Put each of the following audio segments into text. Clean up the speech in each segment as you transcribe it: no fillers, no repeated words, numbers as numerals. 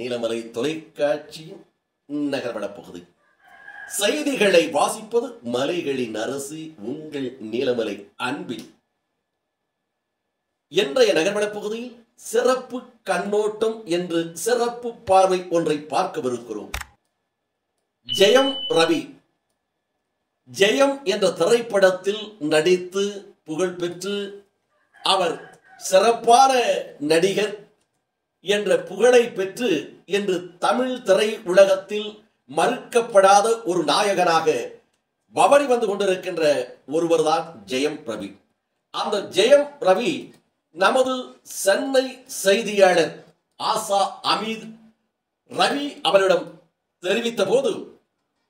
நீலமலை தொலைக்காட்சியின் நகர்வளப் பகுதி. செய்திகளை வாசிப்பது மலைகளின் அரசி உங்கள் நீலமலை அன்பில். இன்றைய நகர்வளப் பகுதியில் சிறப்பு கண்ணோட்டம் என்று சிறப்பு பார்வை ஒன்றை பார்க்கவிருக்கிறோம். ஜெயம் ரவி ஜெயம் என்ற திரைப்படத்தில் நடித்து புகழ்பெற்று அவர் சிறப்பான நடிகர் என்ற புகழை பெற்று இன்று தமிழ் திரை உலகத்தில் மறுக்கப்படாத ஒரு நாயகனாக பவனி வந்து கொண்டிருக்கின்ற ஒருவர்தான் ஜெயம் ரவி. அந்த ஜெயம் ரவி நமது சென்னை செய்தியாளர் ஆசா அமீத் ரவி அவரிடம் தெரிவித்த போது,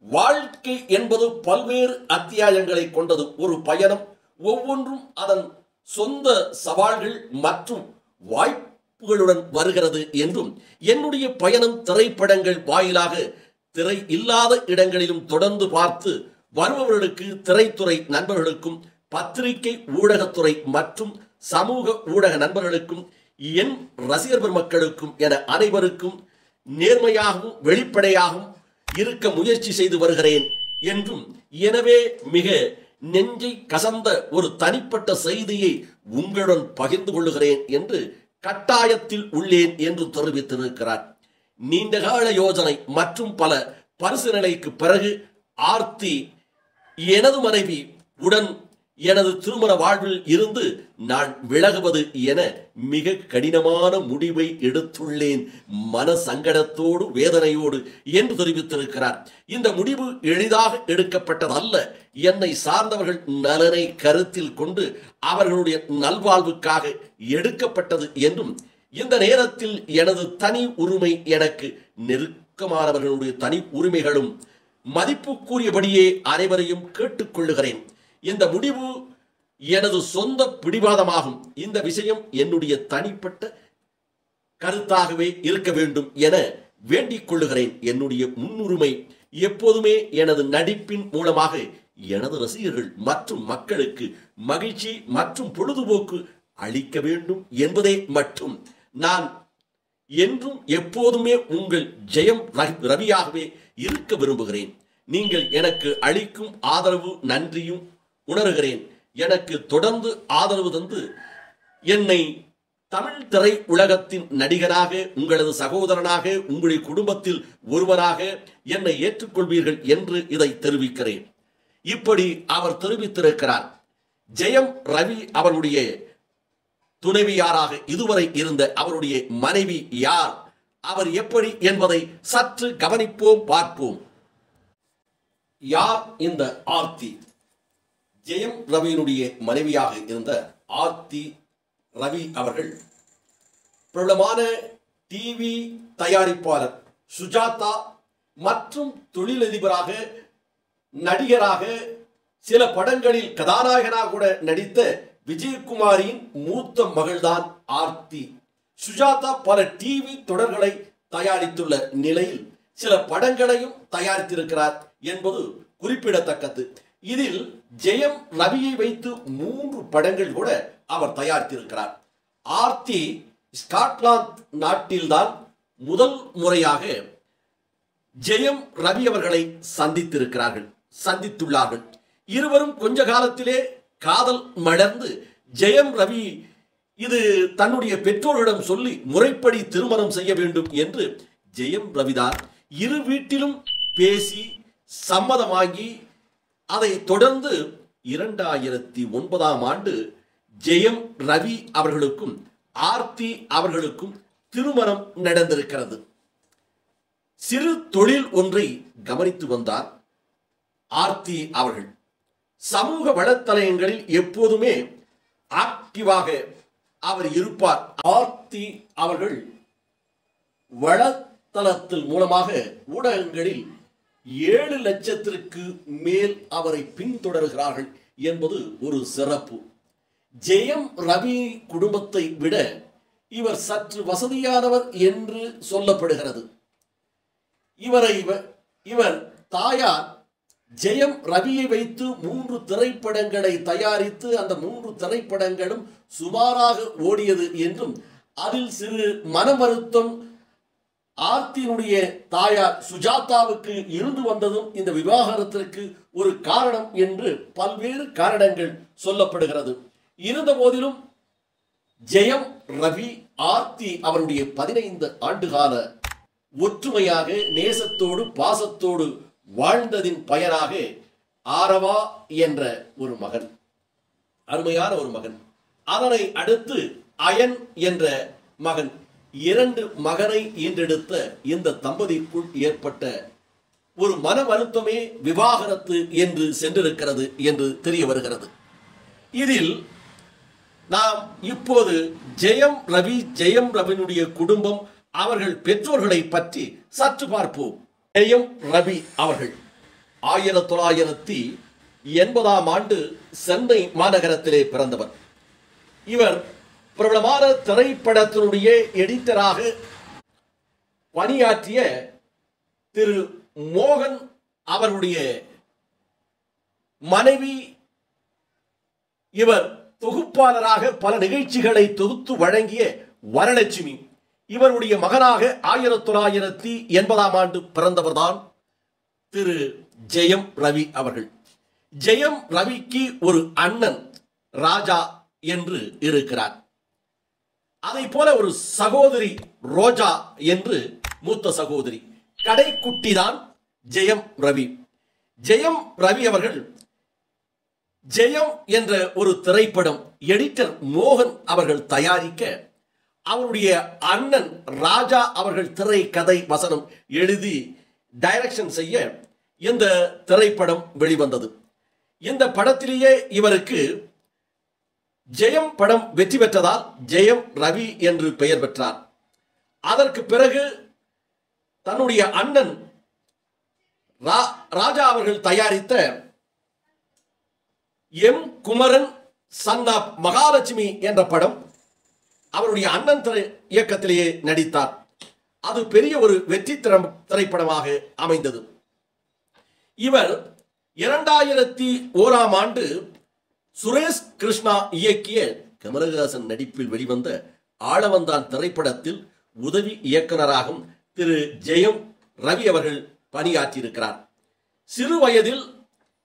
வாழ்க்கை என்பது பல்வேறு அத்தியாயங்களை கொண்டது ஒரு பயணம், ஒவ்வொன்றும் அதன் சொந்த சவால்கள் மற்றும் வாய்ப்புகளுடன் வருகிறது என்றும், என்னுடைய பயணம் திரைப்படங்கள் வாயிலாக திரை இல்லாத இடங்களிலும் தொடர்ந்து பார்த்து வருபவர்களுக்கு, திரைத்துறை நண்பர்களுக்கும், பத்திரிகை ஊடகத்துறை மற்றும் சமூக ஊடக நண்பர்களுக்கும், என் ரசிகர் பெருமக்களுக்கும் என அனைவருக்கும் நேர்மையாகவும் வெளிப்படையாகவும் இருக்க முயற்சி செய்து வருகிறேன் என்றும், எனவே மிக நெஞ்சை கசந்த ஒரு தனிப்பட்ட செய்தியை உங்களுடன் பகிர்ந்து கொள்ளுகிறேன் என்று கட்டாயத்தில் உள்ளேன் என்று தெரிவித்திருக்கிறார். நீண்டகால யோசனை மற்றும் பல பரிசீலனைக்கு பிறகு ஆர்த்தி எனது மனைவி உடன் எனது திருமண வாழ்வில் இருந்து நான் விலகுவது என மிக கடினமான முடிவை எடுத்துள்ளேன், மன சங்கடத்தோடு வேதனையோடு என்று தெரிவித்திருக்கிறார். இந்த முடிவு எளிதாக எடுக்கப்பட்டதல்ல, என்னை சார்ந்தவர்கள் நலனை கருத்தில் கொண்டு அவர்களுடைய நல்வாழ்வுக்காக எடுக்கப்பட்டது என்றும், இந்த நேரத்தில் எனது தனி உரிமை, எனக்கு நெருக்கமானவர்களுடைய தனி உரிமைகளும் மதிப்புக்குரியபடியே அனைவரையும் கேட்டுக்கொள்ளுகிறேன். இந்த முடிவு எனது சொந்த பிடிவாதமாகும். இந்த விஷயம் என்னுடைய தனிப்பட்ட கருத்தாகவே இருக்க வேண்டும் என வேண்டிக் கொள்ளுகிறேன். என்னுடைய முன்னுரிமை எப்போதுமே எனது நடிப்பின் மூலமாக எனது ரசிகர்கள் மற்றும் மக்களுக்கு மகிழ்ச்சி மற்றும் பொழுதுபோக்கு அளிக்க வேண்டும் என்பதே மட்டும். நான் என்றும் எப்போதுமே உங்கள் ஜெயம் ரவியாகவே இருக்க விரும்புகிறேன். நீங்கள் எனக்கு அளிக்கும் ஆதரவு நன்றியும் உணர்கிறேன். எனக்கு தொடர்ந்து ஆதரவு தந்து என்னை தமிழ் திரை உலகத்தின் நடிகராக, உங்களது சகோதரனாக, உங்களுடைய குடும்பத்தில் ஒருவராக என்னை ஏற்றுக்கொள்வீர்கள் என்று இதை தெரிவிக்கிறேன். இப்படி அவர் தெரிவித்திருக்கிறார். ஜெயம் ரவி அவருடைய துணைவியாராக இதுவரை இருந்த அவருடைய மனைவி யார், அவர் எப்படி என்பதை சற்று கவனிப்போம், பார்ப்போம். யார் இந்த ஆர்த்தி? ஜெயம் ரவியினுடைய மனைவியாக இருந்த ஆர்த்தி ரவி அவர்கள் பிரபலமான டிவி தயாரிப்பாளர் சுஜாதா மற்றும் தொழிலதிபராக, நடிகராக, சில படங்களில் கதாநாயகனாக கூட நடித்த விஜயகுமாரின் மூத்த மகள்தான் ஆர்த்தி. சுஜாதா பல டிவி தொடர்களை தயாரித்துள்ள நிலையில் சில படங்களையும் தயாரித்திருக்கிறார் என்பது குறிப்பிடத்தக்கது. இதில் ஜெயம் ரவியை வைத்து 3 படங்கள் கூட அவர் தயாரித்திருக்கிறார். ஆர்த்தி ஸ்காட்லாந்து நாட்டில்தான் முதல் முறையாக ஜெயம் ரவி அவர்களை சந்தித்துள்ளார்கள். இருவரும் கொஞ்ச காலத்திலே காதல் மலர்ந்து, ஜெயம் ரவி இது தன்னுடைய பெற்றோரிடம் சொல்லி முறைப்படி திருமணம் செய்ய வேண்டும் என்று ஜெயம் ரவிதான் இரு வீட்டிலும் பேசி சம்மதமாகி, அதை தொடர்ந்து 2009ஆம் ஆண்டு ஜெயம் ரவி அவர்களுக்கும் ஆர்த்தி அவர்களுக்கும் திருமணம் நடந்திருக்கிறது. சிறு தொழில் ஒன்றை கவனித்து வந்தார் ஆர்த்தி அவர்கள். சமூக வலைத்தளங்களில் எப்போதுமே ஆக்டிவாக அவர் இருப்பார். ஆர்த்தி அவர்கள் வலைத்தளத்தின் மூலமாக ஊடகங்களில் 7 லட்சத்திற்கு மேல் அவரை பின்தொடர்கிறார்கள் என்பது ஒரு சிறப்பு. ஜெயம் ரவி குடும்பத்தை விட இவர் சற்று வசதியானவர் என்று சொல்லப்படுகிறது. இவர் தாயார் ஜெயம் ரவியை வைத்து 3 திரைப்படங்களை தயாரித்து அந்த 3 திரைப்படங்களும் சுமாராக ஓடியது என்றும், அதில் சிறு மன வருத்தம் ஆர்த்தியினுடைய தாயார் சுஜாதாவுக்கு இருந்து வந்ததும் இந்த விவாகரத்திற்கு ஒரு காரணம் என்று பல்வேறு காரணங்கள் சொல்லப்படுகிறது. இருந்த போதிலும் ஜெயம் ரவி ஆர்த்தி அவருடைய 15 ஆண்டுகால ஒற்றுமையாக நேசத்தோடு பாசத்தோடு வாழ்ந்ததின் பயனாக ஆரவா என்ற ஒரு மகன், அருமையான ஒரு மகன், அதனை அடுத்து அயன் என்ற மகன், 2 மகனை ஈன்றெடுத்த இந்த தம்பதிக்குள் ஏற்பட்ட ஒரு மன வருத்தமே விவாகரத்து என்று சென்றிருக்கிறது என்று தெரிய வருகிறது. இதில் நாம் இப்போது ஜெயம் ரவியினுடைய குடும்பம், அவர்கள் பெற்றோர்களை பற்றி சற்று பார்ப்போம். ஜெயம் ரவி அவர்கள் 1980ஆம் ஆண்டு சென்னை மாநகரத்திலே பிறந்தவர். இவர் பிரபலமான திரைப்படத்தினுடைய எடிட்டராக பணியாற்றிய திரு மோகன் அவருடைய மனைவி. இவர் தொகுப்பாளராக பல நிகழ்ச்சிகளை தொகுத்து வழங்கிய வரலட்சுமி இவருடைய மகனாக 1980ஆம் ஆண்டு பிறந்தவர்தான் திரு ஜெயம் ரவி அவர்கள். ஜெயம் ரவிக்கு ஒரு அண்ணன் ராஜா என்று இருக்கிறார். அதை போல ஒரு சகோதரி ரோஜா என்று மூத்த சகோதரி. கடைக்குட்டி தான் ஜெயம் ரவி. ஜெயம் ரவி அவர்கள் ஜெயம் என்ற ஒரு திரைப்படம் எடிட்டர் மோகன் அவர்கள் தயாரிக்க, அவருடைய அண்ணன் ராஜா அவர்கள் திரை கதை வசனம் எழுதி டைரக்ஷன் செய்ய இந்த திரைப்படம் வெளிவந்தது. இந்த படத்திலேயே இவருக்கு ஜெயம் படம் வெற்றி பெற்றதால் ஜெயம் ரவி என்று பெயர் பெற்றார். அதற்கு பிறகு தன்னுடைய அண்ணன் ராஜா அவர்கள் தயாரித்த M Kumaran son of Mahalakshmi என்ற படம் அவருடைய அண்ணன் இயக்கத்திலேயே நடித்தார். அது பெரிய ஒரு வெற்றி திரைப்படமாக அமைந்தது. இவர் 2001ஆம் ஆண்டு சுரேஷ் கிருஷ்ணா இயக்கிய கமலஹாசன் நடிப்பில் வெளிவந்த ஆளவந்தான் திரைப்படத்தில் உதவி இயக்குநராகவும் திரு ஜெயம் ரவி அவர்கள் பணியாற்றியிருக்கிறார். சிறு வயதில்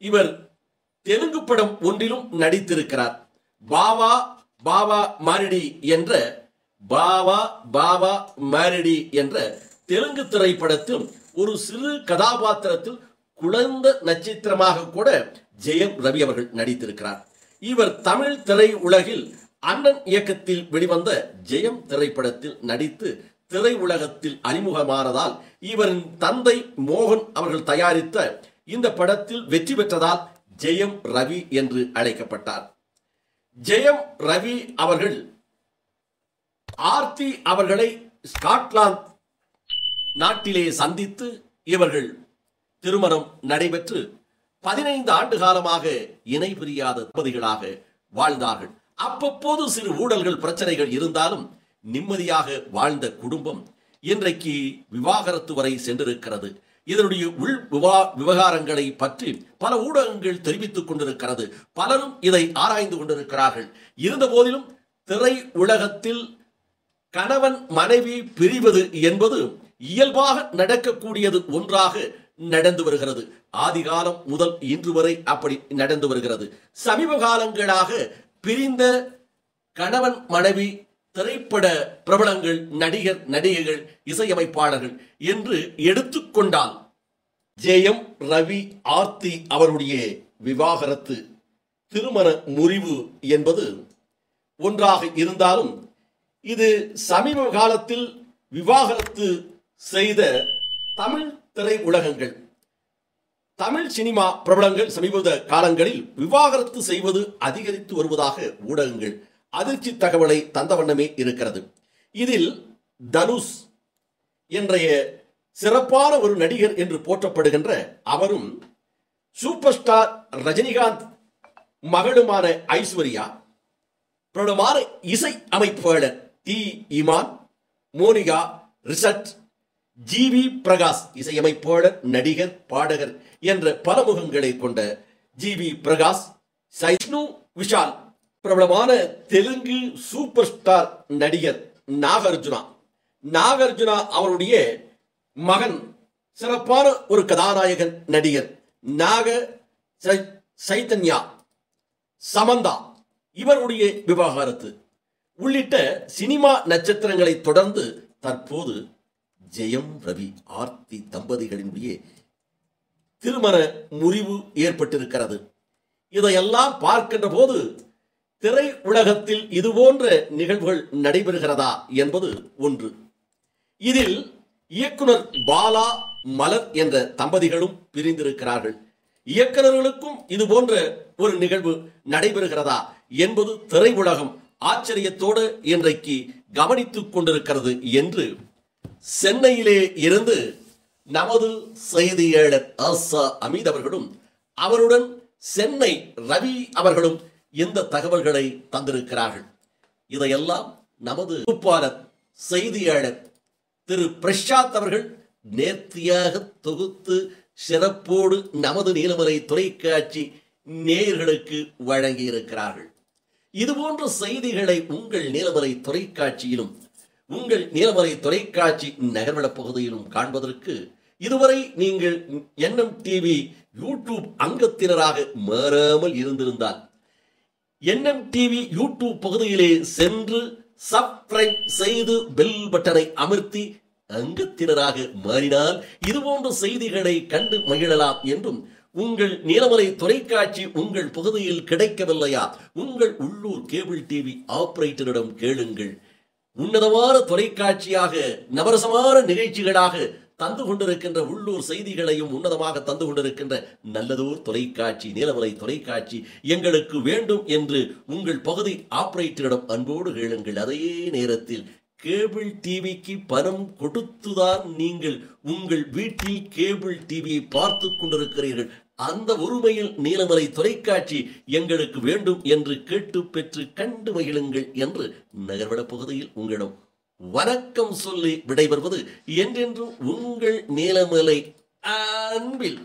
இவர் தெலுங்கு படம் ஒன்றிலும் நடித்திருக்கிறார். பாவா பாவா மாரிடி என்ற தெலுங்கு திரைப்படத்தில் ஒரு சிறு கதாபாத்திரத்தில் குழந்தை நட்சத்திரமாக கூட ஜெயம் ரவி அவர்கள் நடித்திருக்கிறார். இவர் தமிழ் திரை உலகில் அண்ணன் இயக்கத்தில் வெளிவந்த ஜெயம் திரைப்படத்தில் நடித்து திரை உலகத்தில் அறிமுகமானதால் இவரின் தந்தை மோகன் அவர்கள் தயாரித்த இந்த படத்தில் வெற்றி பெற்றதால் ஜெயம் ரவி என்று அழைக்கப்பட்டார். ஜெயம் ரவி அவர்கள் ஆர்த்தி அவர்களை ஸ்காட்லாந்து நாட்டிலே சந்தித்து இவர்கள் திருமணம் நடைபெற்று 15 ஆண்டு காலமாக இணை பிரியாத தம்பதிகளாக வாழ்ந்தார்கள். அப்பப்போது சிறு ஊழல்கள் பிரச்சனைகள் இருந்தாலும் நிம்மதியாக வாழ்ந்த குடும்பம் இன்றைக்கு விவாகரத்து வரை சென்றிருக்கிறது. இதனுடைய உள் விவகாரங்களை பற்றி பல ஊடகங்கள் தெரிவித்துக் கொண்டிருக்கிறது. பலரும் இதை ஆராய்ந்து கொண்டிருக்கிறார்கள். இருந்த போதிலும் திரை உலகத்தில் கணவன் மனைவி பிரிவது என்பது இயல்பாக நடக்கக்கூடியது ஒன்றாக நடந்து வருகிறது. ஆதிகாலம் முதல் இன்று வரை அப்படி நடந்து வருகிறது. சமீப காலங்களாக பிரிந்த கணவன் மனைவி திரைப்பட பிரபலங்கள், நடிகர் நடிகைகள், இசையமைப்பாளர்கள் என்று எடுத்துக்கொண்டால் ஜெயம் ரவி ஆர்த்தி அவருடைய விவாகரத்து திருமண முறிவு என்பது ஒன்றாக இருந்தாலும் இது சமீப காலத்தில் விவாகரத்து செய்த தமிழ் திரை உலகங்கள், தமிழ் சினிமா பிரபலங்கள் சமீப காலங்களில் விவாகரத்து செய்வது அதிகரித்து வருவதாக ஊடகங்கள் அதிர்ச்சி தகவலை தந்த வண்ணமே இருக்கிறது. இதில் தனுஷ் என்றைய சிறப்பான ஒரு நடிகர் என்று போற்றப்படுகின்ற அவரும், சூப்பர் ஸ்டார் ரஜினிகாந்த் மகளுமான ஐஸ்வர்யா, பிரபலமான இசை அமைப்பாளர் டி இமான், மோனிகா ரிசட், ஜிவி பிரகாஷ் இசையமைப்பாளர், நடிகர், பாடகர் என்ற பல முகங்களை கொண்ட ஜிவி பிரகாஷ், சைஷ்ணு விஷால், பிரபலமான தெலுங்கு சூப்பர் ஸ்டார் நடிகர் நாகார்ஜுனா அவருடைய மகன் சிறப்பான ஒரு கதாநாயகன் நடிகர் நாக சைதன்யா, சமந்தா இவருடைய விவாகரத்து உள்ளிட்ட சினிமா நட்சத்திரங்களை தொடர்ந்து தற்போது ஜெயம் ரவி ஆர்த்தி தம்பதிகளினுடைய திருமண முறிவு ஏற்பட்டிருக்கிறது. இதையெல்லாம் பார்க்கின்ற போது திரை உலகத்தில் இதுபோன்ற நிகழ்வுகள் நடைபெறுகிறதா என்பது ஒன்று. இதில் இயக்குனர் பாலா மலர் என்ற தம்பதிகளும் பிரிந்திருக்கிறார்கள். இயக்குநர்களுக்கும் இது போன்ற ஒரு நிகழ்வு நடைபெறுகிறதா என்பது திரை உலகம் ஆச்சரியத்தோடு இன்றைக்கு கவனித்துக் கொண்டிருக்கிறது என்று சென்னையிலே இருந்து நமது செய்தியாளர் ஆசா அமீத் அவர்களும் அவருடன் சென்னை ரவி அவர்களும் இந்த தகவல்களை தந்திருக்கிறார்கள். இதையெல்லாம் நமது தொகுப்பாளர் செய்தியாளர் திரு பிரசாத் அவர்கள் நேர்த்தியாக தொகுத்து சிறப்போடு நமது நீலமலை தொலைக்காட்சி நேயர்களுக்கு வழங்கியிருக்கிறார்கள். இதுபோன்ற செய்திகளை உங்கள் நீலமலை தொலைக்காட்சியிலும் உங்கள் நீலமலை தொலைக்காட்சி நகர்வள பகுதியிலும் காண்பதற்கு இதுவரை நீங்கள் என்எம் டிவி யூடியூப் அங்கத்தினராக மாறாமல் இருந்திருந்தால் என்எம் டிவி யூடியூப் பகுதியிலே சென்று சப்ஸ்கிரைப் செய்து பெல் பட்டனை அமர்த்தி அங்கத்தினராக மாறினால் இதுபோன்ற செய்திகளை கண்டு மகிழலாம் என்றும், உங்கள் நீலமலை தொலைக்காட்சி உங்கள் பகுதியில் கிடைக்கவில்லையா, உங்கள் உள்ளூர் கேபிள் டிவி ஆபரேட்டரிடம் கேளுங்கள். உன்னதமான தொலைக்காட்சியாக நவரசமான நிகழ்ச்சிகளாக தந்து கொண்டிருக்கின்ற உள்ளூர் செய்திகளையும் உன்னதமாக தந்து கொண்டிருக்கின்ற நல்லதோர் தொலைக்காட்சி நீலமலை தொலைக்காட்சி எங்களுக்கு வேண்டும் என்று உங்கள் பகுதி ஆபரேட்டரிடம் அன்போடு கேளுங்கள். அதே நேரத்தில் கேபிள் டிவிக்கு பணம் கொடுத்துதான் நீங்கள் உங்கள் வீட்டில் கேபிள் டிவியை பார்த்து கொண்டிருக்கிறீர்கள். அந்த உரிமையில் நீலமலை தொலைக்காட்சி எங்களுக்கு வேண்டும் என்று கேட்டு பெற்று கண்டு மகிழுங்கள் என்று நகர்வள பகுதியில் உங்களிடம் வணக்கம் சொல்லி விடைபெறுவது என்றென்றும் உங்கள் நீலமலை அன்பில்